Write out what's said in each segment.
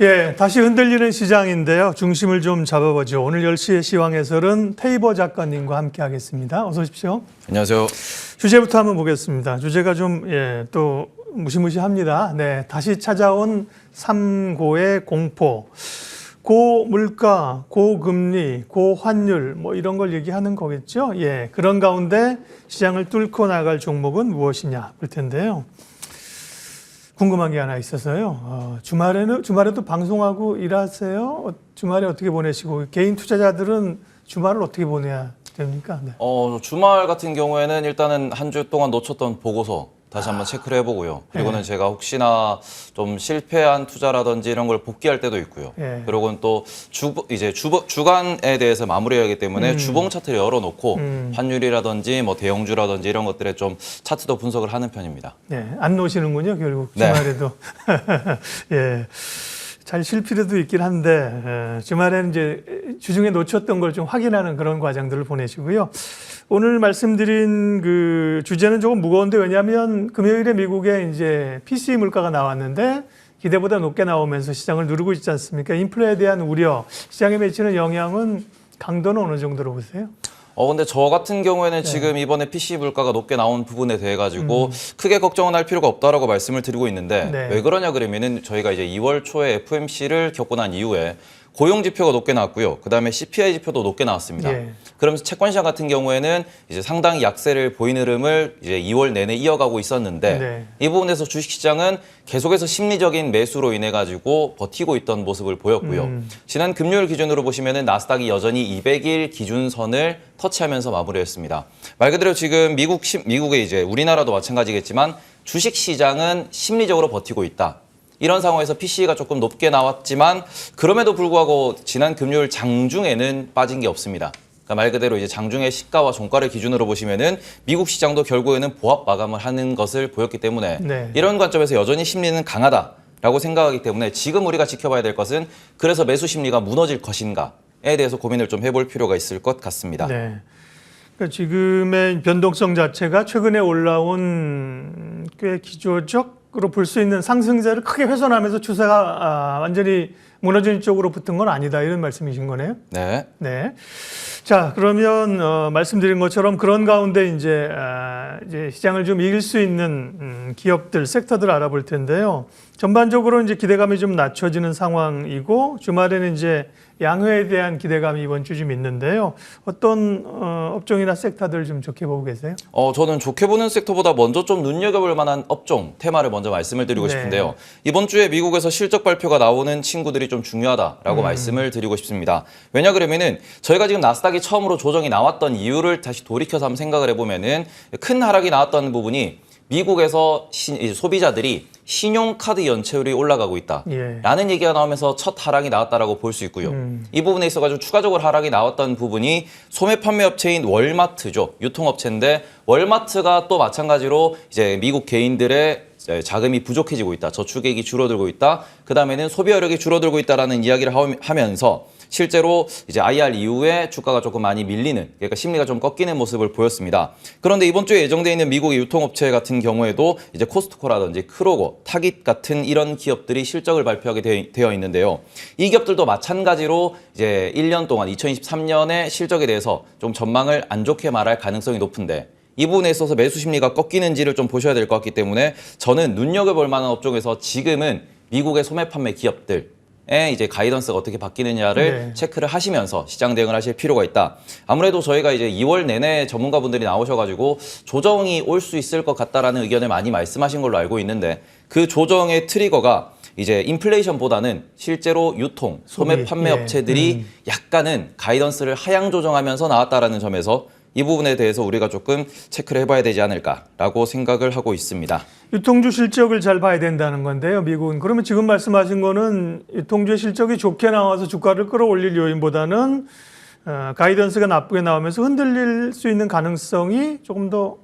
예, 다시 흔들리는 시장인데요. 중심을 좀 잡아보죠. 오늘 10시의 시황 해설은 테이버 작가님과 함께 하겠습니다. 어서 오십시오. 안녕하세요. 주제부터 한번 보겠습니다. 주제가 좀, 또 무시무시합니다. 네, 다시 찾아온 3고의 공포. 고물가, 고금리, 고환율 뭐 이런 걸 얘기하는 거겠죠. 예, 그런 가운데 시장을 뚫고 나갈 종목은 무엇이냐 볼 텐데요. 궁금한 게 하나 있어서요. 주말에도 방송하고 일하세요? 주말에 어떻게 보내시고 개인 투자자들은 주말을 어떻게 보내야 됩니까? 네. 주말 같은 경우에는 일단은 한 주 동안 놓쳤던 보고서 다시 한번 체크를 해보고요. 그리고는 제가 혹시나 좀 실패한 투자라든지 이런 걸 복귀할 때도 있고요. 그리고는 또 주간에 대해서 마무리해야 하기 때문에 주봉 차트를 열어놓고 환율이라든지 뭐 대형주라든지 이런 것들에 좀 차트도 분석을 하는 편입니다. 네, 안 놓으시는군요, 결국 주말에도. 네. 예. 잘 쉴 필요도 있긴 한데 주말에는 이제 주중에 놓쳤던 걸 좀 확인하는 그런 과정들을 보내시고요. 오늘 말씀드린 그 주제는 조금 무거운데 왜냐하면 금요일에 미국에 이제 PCE 물가가 나왔는데 기대보다 높게 나오면서 시장을 누르고 있지 않습니까? 인플레에 대한 우려, 시장에 미치는 영향은 강도는 어느 정도로 보세요? 근데 저 같은 경우에는 지금 이번에 PC 물가가 높게 나온 부분에 대해 가지고 크게 걱정은 할 필요가 없다라고 말씀을 드리고 있는데 왜 그러냐 그러면은 저희가 이제 2월 초에 FOMC를 겪고 난 이후에 고용 지표가 높게 나왔고요. 그다음에 CPI 지표도 높게 나왔습니다. 그러면서 채권 시장 같은 경우에는 이제 상당히 약세를 보이는 흐름을 이제 2월 내내 이어가고 있었는데 이 부분에서 주식 시장은 계속해서 심리적인 매수로 인해 가지고 버티고 있던 모습을 보였고요. 지난 금요일 기준으로 보시면은 나스닥이 여전히 200일 기준선을 터치하면서 마무리했습니다. 말 그대로 지금 미국의 이제 우리나라도 마찬가지겠지만 주식 시장은 심리적으로 버티고 있다. 이런 상황에서 PC가 조금 높게 나왔지만 그럼에도 불구하고 지난 금요일 장중에는 빠진 게 없습니다. 그러니까 말 그대로 이제 장중의 시가와 종가를 기준으로 보시면은 미국 시장도 결국에는 보합 마감을 하는 것을 보였기 때문에 이런 관점에서 여전히 심리는 강하다라고 생각하기 때문에 지금 우리가 지켜봐야 될 것은 그래서 매수 심리가 무너질 것인가에 대해서 고민을 좀 해볼 필요가 있을 것 같습니다. 네. 그러니까 지금의 변동성 자체가 최근에 올라온 꽤 기조적 으로 볼 수 있는 상승세를 크게 훼손하면서 추세가 완전히 무너진 쪽으로 붙은 건 아니다 이런 말씀이신 거네요. 네. 네. 자, 그러면 말씀드린 것처럼 그런 가운데 이제 시장을 좀 이길 수 있는 기업들, 섹터들 알아볼 텐데요. 전반적으로 이제 기대감이 좀 낮춰지는 상황이고 주말에는 이제 양호에 대한 기대감이 이번 주 좀 있는데요. 어떤 업종이나 섹터들 좀 좋게 보고 계세요? 저는 좋게 보는 섹터보다 먼저 좀 눈여겨볼 만한 업종, 테마를 먼저 말씀을 드리고 싶은데요. 이번 주에 미국에서 실적 발표가 나오는 친구들이 좀 중요하다라고 말씀을 드리고 싶습니다. 왜냐 그러면은 저희가 지금 나스닥이 처음으로 조정이 나왔던 이유를 다시 돌이켜서 한번 생각을 해보면은 큰 하락이 나왔던 부분이 미국에서 소비자들이 신용카드 연체율이 올라가고 있다라는 얘기가 나오면서 첫 하락이 나왔다라고 볼 수 있고요. 이 부분에 있어가지고 추가적으로 하락이 나왔던 부분이 소매 판매 업체인 월마트죠. 유통업체인데 월마트가 또 마찬가지로 이제 미국 개인들의 자금이 부족해지고 있다. 저축액이 줄어들고 있다. 그다음에는 소비여력이 줄어들고 있다라는 이야기를 하면서 실제로 이제 IR 이후에 주가가 조금 많이 밀리는, 그러니까 심리가 좀 꺾이는 모습을 보였습니다. 그런데 이번 주에 예정돼 있는 미국의 유통업체 같은 경우에도 이제 코스트코라든지 크로고, 타깃 같은 이런 기업들이 실적을 발표하게 되어 있는데요. 이 기업들도 마찬가지로 이제 1년 동안 2023년의 실적에 대해서 좀 전망을 안 좋게 말할 가능성이 높은데 이 부분에 있어서 매수 심리가 꺾이는지를 좀 보셔야 될 것 같기 때문에 저는 눈여겨볼 만한 업종에서 지금은 미국의 소매 판매 기업들 이제 가이던스가 어떻게 바뀌느냐를 체크를 하시면서 시장 대응을 하실 필요가 있다. 아무래도 저희가 이제 2월 내내 전문가분들이 나오셔가지고 조정이 올 수 있을 것 같다라는 의견을 많이 말씀하신 걸로 알고 있는데 그 조정의 트리거가 이제 인플레이션보다는 실제로 유통, 소매 판매 업체들이 약간은 가이던스를 하향 조정하면서 나왔다라는 점에서 이 부분에 대해서 우리가 조금 체크를 해봐야 되지 않을까라고 생각을 하고 있습니다. 유통주 실적을 잘 봐야 된다는 건데요, 미국은. 그러면 지금 말씀하신 거는 유통주의 실적이 좋게 나와서 주가를 끌어올릴 요인보다는 가이던스가 나쁘게 나오면서 흔들릴 수 있는 가능성이 조금 더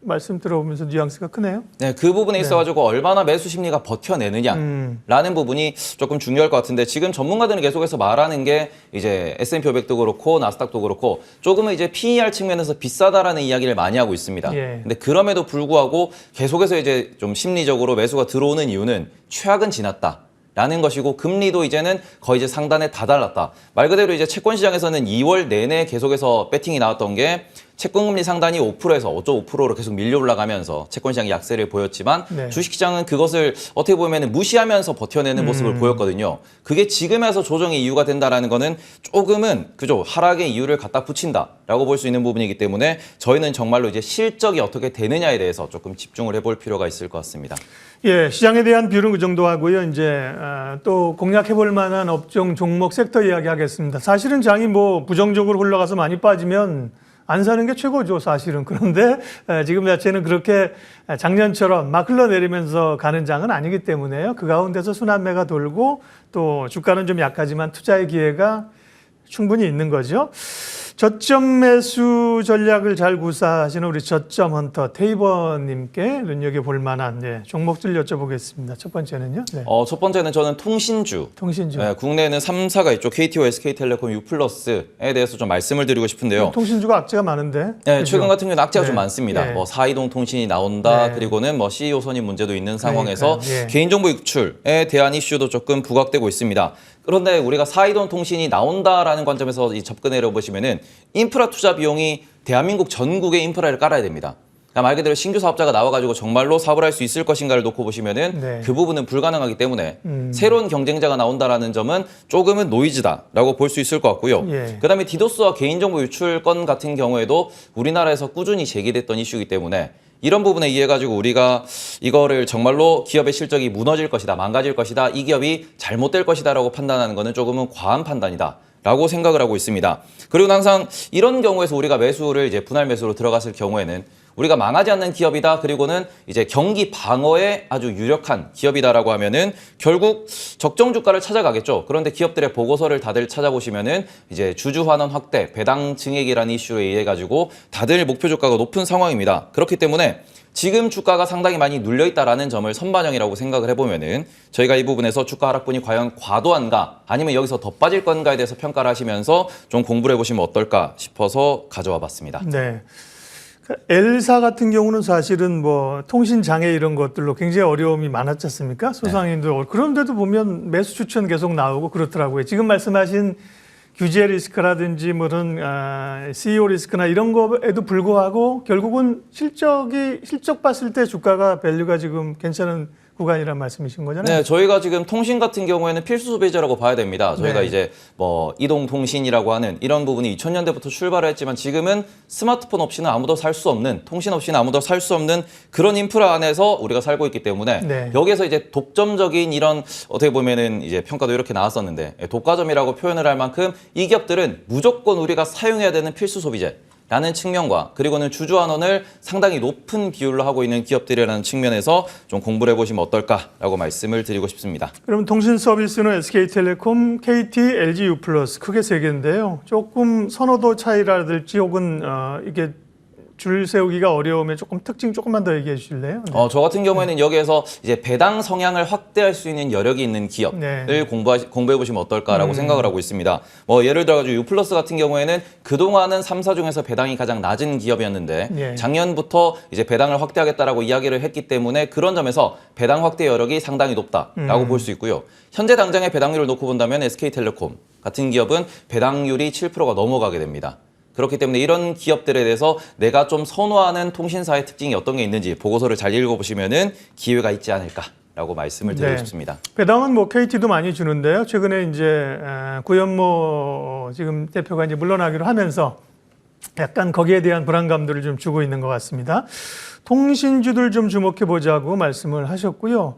말씀 들어보면서 뉘앙스가 크네요. 네, 그 부분에 있어가지고 얼마나 매수 심리가 버텨내느냐라는 부분이 조금 중요할 것 같은데 지금 전문가들은 계속해서 말하는 게 이제 S&P 500도 그렇고 나스닥도 그렇고 조금은 이제 PER 측면에서 비싸다라는 이야기를 많이 하고 있습니다. 근데 그럼에도 불구하고 계속해서 이제 좀 심리적으로 매수가 들어오는 이유는 최악은 지났다. 라는 것이고 금리도 이제는 거의 이제 상단에 다다랐다. 말 그대로 이제 채권 시장에서는 2월 내내 계속해서 배팅이 나왔던 게 채권 금리 상단이 5%에서 5.5%로 계속 밀려 올라가면서 채권 시장이 약세를 보였지만 네. 주식 시장은 그것을 어떻게 보면 무시하면서 버텨내는 모습을 보였거든요. 그게 지금에서 조정의 이유가 된다라는 거는 조금은 그죠 하락의 이유를 갖다 붙인다라고 볼 수 있는 부분이기 때문에 저희는 정말로 이제 실적이 어떻게 되느냐에 대해서 조금 집중을 해볼 필요가 있을 것 같습니다. 예, 시장에 대한 뷰는 그 정도 하고요. 이제 또 공략해 볼 만한 업종, 종목, 섹터 이야기하겠습니다. 사실은 장이 뭐 부정적으로 흘러가서 많이 빠지면 안 사는 게 최고죠, 사실은. 그런데 지금 자체는 그렇게 작년처럼 막 흘러내리면서 가는 장은 아니기 때문에요. 그 가운데서 순환매가 돌고 또 주가는 좀 약하지만 투자의 기회가 충분히 있는 거죠. 저점 매수 전략을 잘 구사하시는 우리 저점 헌터 테이버님께 눈여겨볼 만한 종목들 여쭤보겠습니다. 첫 번째는요. 네. 첫 번째는 저는 통신주. 통신주. 네, 국내에는 3사가 있죠. KT와 SK텔레콤, U+에 대해서 좀 말씀을 드리고 싶은데요. 통신주가 악재가 많은데. 네, 그죠? 최근 같은 경우는 악재가 네. 좀 많습니다. 네. 뭐 사이동 통신이 나온다. 네. 그리고는 뭐 CEO 선임 문제도 있는 상황에서 그러니까요. 예. 개인정보 유출에 대한 이슈도 조금 부각되고 있습니다. 그런데 우리가 사이동 통신이 나온다라는 관점에서 이 접근해 보시면은 인프라 투자 비용이 대한민국 전국의 인프라를 깔아야 됩니다. 그러니까 말 그대로 신규 사업자가 나와가지고 정말로 사업을 할 수 있을 것인가를 놓고 보시면은 네. 그 부분은 불가능하기 때문에 새로운 경쟁자가 나온다라는 점은 조금은 노이즈다라고 볼 수 있을 것 같고요. 예. 그다음에 디도스와 개인정보 유출 건 같은 경우에도 우리나라에서 꾸준히 제기됐던 이슈이기 때문에 이런 부분에 의해 가지고 우리가 이거를 정말로 기업의 실적이 무너질 것이다, 망가질 것이다, 이 기업이 잘못될 것이다라고 판단하는 것은 조금은 과한 판단이다. 라고 생각을 하고 있습니다. 그리고 항상 이런 경우에서 우리가 매수를 이제 분할 매수로 들어갔을 경우에는 우리가 망하지 않는 기업이다. 그리고는 이제 경기 방어에 아주 유력한 기업이다라고 하면은 결국 적정 주가를 찾아가겠죠. 그런데 기업들의 보고서를 다들 찾아보시면은 이제 주주 환원 확대, 배당 증액이라는 이슈에 의해 가지고 다들 목표 주가가 높은 상황입니다. 그렇기 때문에 지금 주가가 상당히 많이 눌려 있다라는 점을 선반영이라고 생각을 해보면은 저희가 이 부분에서 주가 하락분이 과연 과도한가 아니면 여기서 더 빠질 건가에 대해서 평가를 하시면서 좀 공부를 해보시면 어떨까 싶어서 가져와 봤습니다. 네. L사 같은 경우는 사실은 뭐 통신 장애 이런 것들로 굉장히 어려움이 많았지 않습니까? 소상인들. 그런데도 보면 매수 추천 계속 나오고 그렇더라고요. 지금 말씀하신 규제 리스크라든지 뭐 그런 CEO 리스크나 이런 거에도 불구하고 결국은 실적 봤을 때 주가가 밸류가 지금 괜찮은 구간이란 말씀이신 거잖아요. 네, 저희가 지금 통신 같은 경우에는 필수 소비재라고 봐야 됩니다. 저희가 네. 이제 뭐 이동통신이라고 하는 이런 부분이 2000년대부터 출발을 했지만 지금은 스마트폰 없이는 아무도 살 수 없는, 통신 없이는 아무도 살 수 없는 그런 인프라 안에서 우리가 살고 있기 때문에 네. 여기에서 이제 독점적인 이런 어떻게 보면은 이제 평가도 이렇게 나왔었는데 독과점이라고 표현을 할 만큼 이 기업들은 무조건 우리가 사용해야 되는 필수 소비재. 라는 측면과 그리고는 주주환원을 상당히 높은 비율로 하고 있는 기업들이라는 측면에서 좀 공부를 해보시면 어떨까라고 말씀을 드리고 싶습니다. 그럼 통신 서비스는 SK텔레콤, KT, LG U+, 크게 세 개인데요. 조금 선호도 차이라든지 혹은 이게 줄 세우기가 어려우면 조금 특징 조금만 더 얘기해 주실래요? 네. 저 같은 경우에는 여기에서 이제 배당 성향을 확대할 수 있는 여력이 있는 기업을 네. 공부해 보시면 어떨까라고 생각을 하고 있습니다. 뭐 예를 들어가지고 U+ 같은 경우에는 그동안은 3사 중에서 배당이 가장 낮은 기업이었는데 네. 작년부터 이제 배당을 확대하겠다라고 이야기를 했기 때문에 그런 점에서 배당 확대 여력이 상당히 높다라고 볼 수 있고요. 현재 당장의 배당률을 놓고 본다면 SK텔레콤 같은 기업은 배당률이 7%가 넘어가게 됩니다. 그렇기 때문에 이런 기업들에 대해서 내가 좀 선호하는 통신사의 특징이 어떤 게 있는지 보고서를 잘 읽어보시면은 기회가 있지 않을까라고 말씀을 드리고 네. 싶습니다. 배당은 뭐 KT도 많이 주는데요. 최근에 이제 구현모 지금 대표가 이제 물러나기로 하면서 약간 거기에 대한 불안감들을 좀 주고 있는 것 같습니다. 통신주들 좀 주목해 보자고 말씀을 하셨고요.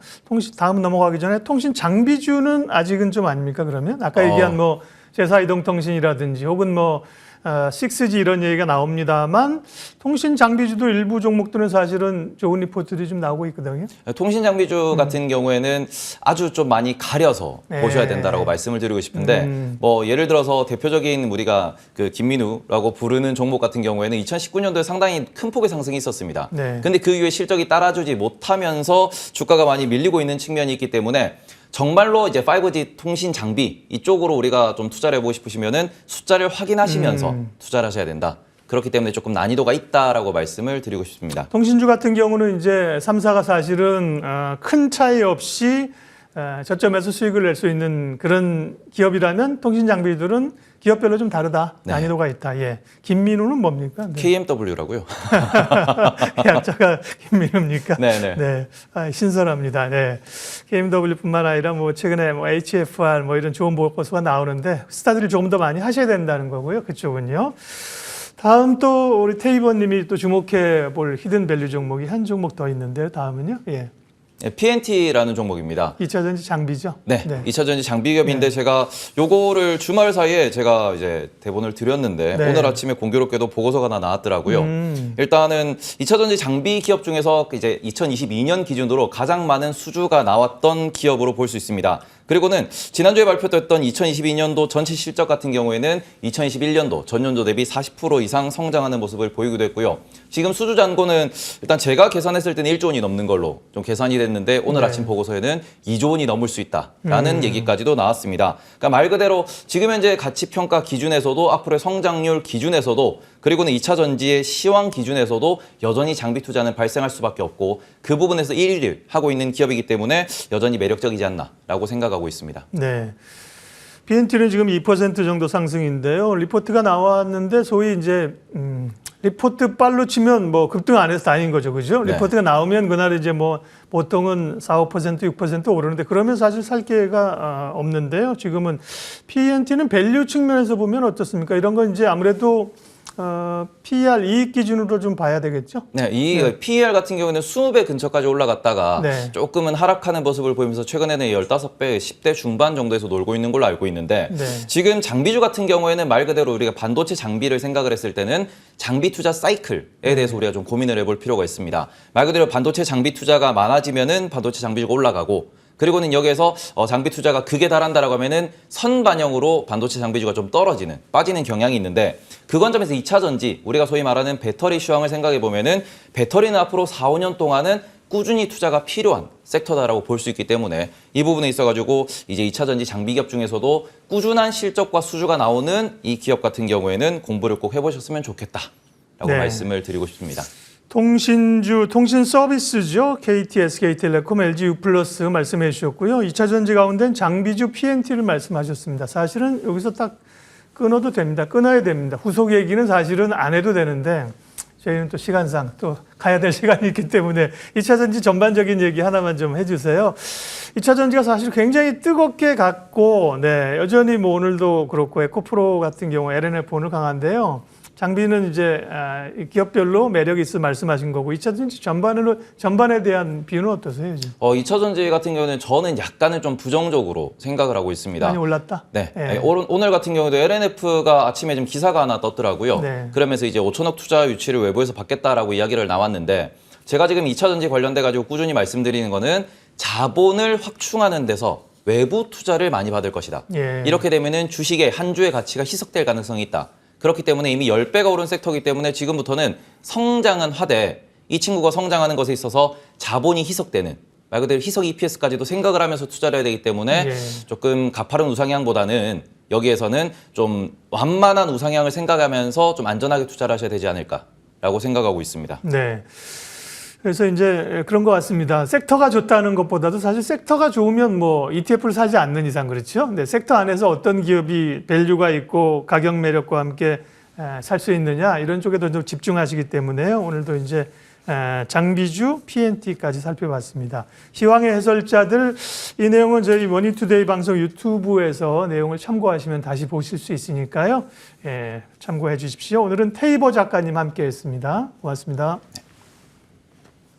다음 넘어가기 전에 통신 장비주는 아직은 좀 아닙니까? 그러면 아까 얘기한 뭐 제사이동통신이라든지 혹은 뭐 6G 이런 얘기가 나옵니다만 통신 장비주도 일부 종목들은 사실은 좋은 리포트들이 좀 나오고 있거든요. 통신 장비주 같은 경우에는 아주 좀 많이 가려서 네. 보셔야 된다라고 말씀을 드리고 싶은데 뭐 예를 들어서 대표적인 우리가 그 김민우라고 부르는 종목 같은 경우에는 2019년도에 상당히 큰 폭의 상승이 있었습니다. 네. 근데 그 이후에 실적이 따라주지 못하면서 주가가 많이 밀리고 있는 측면이 있기 때문에 정말로 이제 5G 통신 장비 이쪽으로 우리가 좀 투자를 해보고 싶으시면은 숫자를 확인하시면서 투자를 하셔야 된다. 그렇기 때문에 조금 난이도가 있다라고 말씀을 드리고 싶습니다. 통신주 같은 경우는 이제 3사가 사실은 큰 차이 없이 저점에서 수익을 낼 수 있는 그런 기업이라면 통신 장비들은 기업별로 좀 다르다. 네. 난이도가 있다. 예. 김민우는 뭡니까? 네. KMW라고요. 약자가 김민우입니까? 네네. 네. 신선합니다. 네. KMW뿐만 아니라 뭐 최근에 뭐 HFR 뭐 이런 좋은 보고서가 나오는데 스타들이 조금 더 많이 하셔야 된다는 거고요. 그쪽은요. 다음 또 우리 테이버님이 또 주목해 볼 히든 밸류 종목이 한 종목 더 있는데요. 다음은요. 예. PNT라는 종목입니다. 2차 전지 장비죠. 네, 2차 전지 장비 기업인데 제가 요거를 주말 사이에 제가 이제 대본을 드렸는데 네. 오늘 아침에 공교롭게도 보고서가 하나 나왔더라고요. 일단은 2차 전지 장비 기업 중에서 이제 2022년 기준으로 가장 많은 수주가 나왔던 기업으로 볼 수 있습니다. 그리고는 지난주에 발표됐던 2022년도 전체 실적 같은 경우에는 2021년도 전년도 대비 40% 이상 성장하는 모습을 보이기도 했고요. 지금 수주 잔고는 일단 제가 계산했을 때는 1조 원이 넘는 걸로 좀 계산이 됐는데 오늘 네. 아침 보고서에는 2조 원이 넘을 수 있다라는 얘기까지도 나왔습니다. 그러니까 말 그대로 지금 현재 가치 평가 기준에서도 앞으로의 성장률 기준에서도 그리고는 2차 전지의 시황 기준에서도 여전히 장비 투자는 발생할 수밖에 없고 그 부분에서 1위를 하고 있는 기업이기 때문에 여전히 매력적이지 않나라고 생각하고 있습니다. 네. BNT는 지금 2% 정도 상승인데요. 리포트가 나왔는데 소위 이제 리포트 빨로 치면 뭐 급등 안 해서 다행인 거죠. 그죠? 네. 리포트가 나오면 그날 이제 뭐 보통은 4, 5%, 6% 오르는데 그러면 사실 살 기회가 없는데요. 지금은 BNT는 밸류 측면에서 보면 어떻습니까? 이런 건 이제 아무래도 PER 이익 기준으로 좀 봐야 되겠죠? 네, 이 PER 같은 경우는 20배 근처까지 올라갔다가 네. 조금은 하락하는 모습을 보이면서 최근에는 15배, 10대 중반 정도에서 놀고 있는 걸로 알고 있는데 네. 지금 장비주 같은 경우에는 말 그대로 우리가 반도체 장비를 생각을 했을 때는 장비 투자 사이클에 대해서 우리가 좀 고민을 해볼 필요가 있습니다. 말 그대로 반도체 장비 투자가 많아지면은 반도체 장비주가 올라가고 그리고는 여기에서 장비 투자가 극에 달한다라고 하면은 선반영으로 반도체 장비주가 좀 떨어지는, 빠지는 경향이 있는데 그 관점에서 2차 전지, 우리가 소위 말하는 배터리 시황을 생각해 보면은 배터리는 앞으로 4, 5년 동안은 꾸준히 투자가 필요한 섹터다라고 볼 수 있기 때문에 이 부분에 있어가지고 이제 2차 전지 장비 기업 중에서도 꾸준한 실적과 수주가 나오는 이 기업 같은 경우에는 공부를 꼭 해보셨으면 좋겠다라고 네. 말씀을 드리고 싶습니다. 통신주, 통신 서비스죠. KT, SK텔레콤, LG U+플러스 말씀해 주셨고요. 2차 전지 가운데는 장비주 PNT를 말씀하셨습니다. 사실은 여기서 딱 끊어도 됩니다. 끊어야 됩니다. 후속 얘기는 사실은 안 해도 되는데 저희는 또 시간상 또 가야 될 시간이 있기 때문에 2차 전지 전반적인 얘기 하나만 좀 해주세요. 2차 전지가 사실 굉장히 뜨겁게 갔고, 네, 여전히 뭐 오늘도 그렇고 에코프로 같은 경우 LNF 오늘 강한데요. 장비는 이제 기업별로 매력이 있어 말씀하신 거고 2차 전지 전반에 대한 비유는 어떠세요? 지금? 2차 전지 같은 경우는 저는 약간은 좀 부정적으로 생각을 하고 있습니다. 많이 올랐다? 네. 네. 오늘 같은 경우도 LNF가 아침에 좀 기사가 하나 떴더라고요. 네. 그러면서 이제 5천억 투자 유치를 외부에서 받겠다라고 이야기를 나왔는데 제가 지금 2차 전지 관련돼 가지고 꾸준히 말씀드리는 거는 자본을 확충하는 데서 외부 투자를 많이 받을 것이다. 예. 이렇게 되면은 주식의 한 주의 가치가 희석될 가능성이 있다. 그렇기 때문에 이미 10배가 오른 섹터이기 때문에 지금부터는 성장은 하되 이 친구가 성장하는 것에 있어서 자본이 희석되는 말 그대로 희석 EPS까지도 생각을 하면서 투자를 해야 되기 때문에 예. 조금 가파른 우상향보다는 여기에서는 좀 완만한 우상향을 생각하면서 좀 안전하게 투자를 하셔야 되지 않을까라고 생각하고 있습니다. 네. 그래서 이제 그런 것 같습니다. 섹터가 좋다는 것보다도 사실 섹터가 좋으면 뭐 ETF를 사지 않는 이상 그렇죠. 근데 섹터 안에서 어떤 기업이 밸류가 있고 가격 매력과 함께 살 수 있느냐 이런 쪽에도 좀 집중하시기 때문에요. 오늘도 이제 장비주 PNT까지 살펴봤습니다. 희망의 해설자들 이 내용은 저희 머니투데이 방송 유튜브에서 내용을 참고하시면 다시 보실 수 있으니까요. 참고해 주십시오. 오늘은 테이버 작가님 함께했습니다. 고맙습니다.